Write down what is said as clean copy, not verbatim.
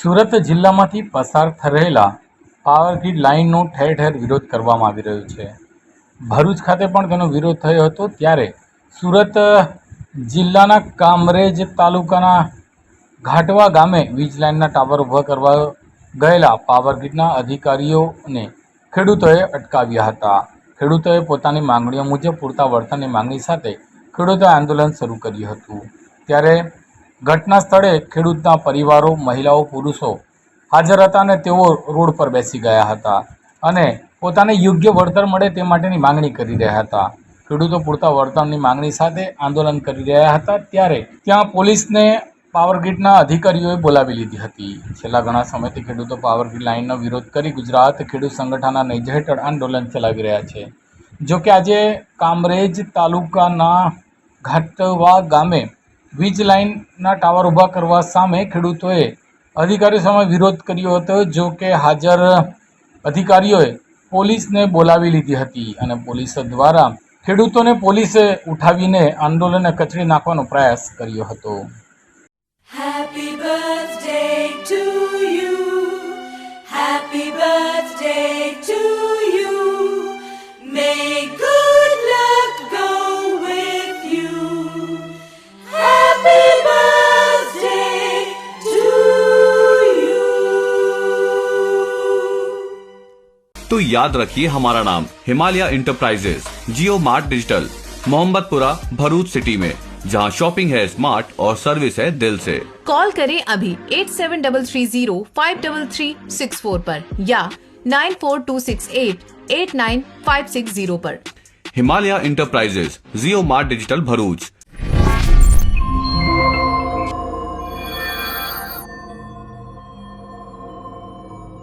સુરત જિલ્લામાંથી પસાર થઈ રહેલા પાવર ગ્રીડ લાઇનનો ઠેર ઠેર વિરોધ કરવામાં આવી રહ્યો છે. ભરૂચ ખાતે પણ તેનો વિરોધ થયો હતો. ત્યારે સુરત જિલ્લાના કામરેજ તાલુકાના ઘાટવા ગામે વીજ લાઇનના ટાવર ઊભા કરવા ગયેલા પાવર ગ્રીડના અધિકારીઓને ખેડૂતોએ અટકાવ્યા હતા. ખેડૂતોએ પોતાની માંગણીઓ મુજબ પૂરતા વળતરની માંગણી સાથે ખેડૂતોએ આંદોલન શરૂ કર્યું હતું. ત્યારે ઘટના સ્થળે ખેડૂતના પરિવારો, મહિલાઓ, પુરુષો હાજર હતા અને તેઓ રોડ પર બેસી ગયા હતા અને પોતાને યોગ્ય વળતર મળે તે માટેની માંગણી કરી રહ્યા હતા. ખેડૂતો પૂરતા વળતરની માંગણી સાથે આંદોલન કરી રહ્યા હતા. ત્યારે ત્યાં પોલીસને પાવર ગ્રીડના અધિકારીઓએ બોલાવી લીધી હતી. છેલ્લા ઘણા સમયથી ખેડૂતો પાવર ગ્રીડ લાઇનનો વિરોધ કરી ગુજરાત ખેડૂત સંગઠનના નેજા હેઠળ આંદોલન ચલાવી રહ્યા છે. જોકે આજે કામરેજ તાલુકાના ઘાટવા ગામે વીજ લાઇનના ટાવર ઊભા કરવા સામે ખેડૂતોએ અધિકારીઓ સામે વિરોધ કર્યો હતો. જો કે હાજર અધિકારીઓએ પોલીસને બોલાવી લીધી હતી અને પોલીસ દ્વારા ખેડૂતોને પોલીસે ઉઠાવીને આંદોલનને કચડી નાખવાનો પ્રયાસ કર્યો હતો. Happy birthday to you. Happy birthday to you. May good luck go with you. Happy birthday to you. तो याद रखिए हमारा नाम Himalaya enterprises, Jio mart digital, Mohammadpura, Bharuch city में, जहां शॉपिंग है स्मार्ट और सर्विस है दिल से। कॉल करें अभी 8733053364 पर या 9426889560 पर। Himalaya enterprises, Jio mart digital, Bharuch.